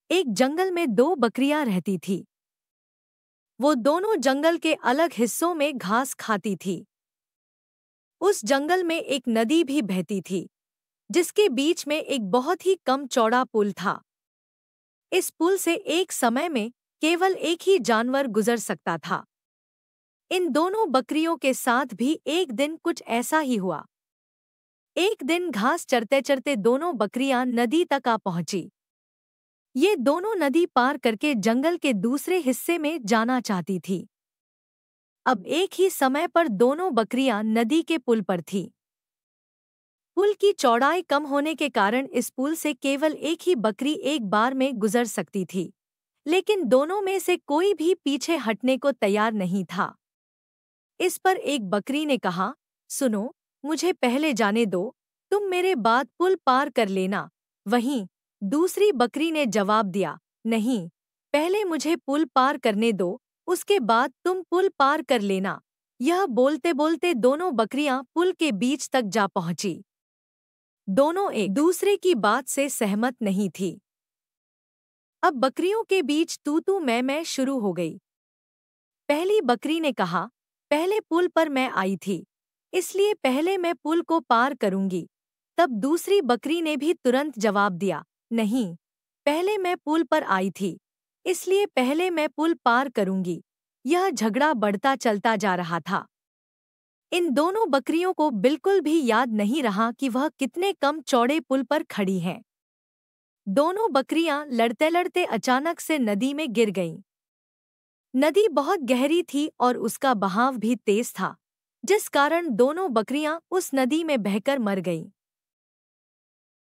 एक जंगल में दो बकरियां रहती थी। वो दोनों जंगल के अलग हिस्सों में घास खाती थी। उस जंगल में एक नदी भी बहती थी, जिसके बीच में एक बहुत ही कम चौड़ा पुल था। इस पुल से एक समय में केवल एक ही जानवर गुजर सकता था। इन दोनों बकरियों के साथ भी एक दिन कुछ ऐसा ही हुआ। एक दिन घास चरते चरते दोनों बकरियां नदी तक आ पहुंची। ये दोनों नदी पार करके जंगल के दूसरे हिस्से में जाना चाहती थी। अब एक ही समय पर दोनों बकरियां नदी के पुल पर थीं। पुल की चौड़ाई कम होने के कारण इस पुल से केवल एक ही बकरी एक बार में गुजर सकती थी, लेकिन दोनों में से कोई भी पीछे हटने को तैयार नहीं था। इस पर एक बकरी ने कहा, सुनो, मुझे पहले जाने दो, तुम मेरे बाद पुल पार कर लेना। वहीं दूसरी बकरी ने जवाब दिया, नहीं, पहले मुझे पुल पार करने दो, उसके बाद तुम पुल पार कर लेना। यह बोलते बोलते दोनों बकरियां पुल के बीच तक जा पहुंची। दोनों एक दूसरे की बात से सहमत नहीं थी। अब बकरियों के बीच तू तू मैं शुरू हो गई। पहली बकरी ने कहा, पहले पुल पर मैं आई थी, इसलिए पहले मैं पुल को पार करूंगी। तब दूसरी बकरी ने भी तुरंत जवाब दिया, नहीं, पहले मैं पुल पर आई थी, इसलिए पहले मैं पुल पार करूंगी। यह झगड़ा बढ़ता चलता जा रहा था। इन दोनों बकरियों को बिल्कुल भी याद नहीं रहा कि वह कितने कम चौड़े पुल पर खड़ी हैं। दोनों बकरियां लड़ते लड़ते अचानक से नदी में गिर गईं। नदी बहुत गहरी थी और उसका बहाव भी तेज था, जिस कारण दोनों बकरियां उस नदी में बहकर मर गईं।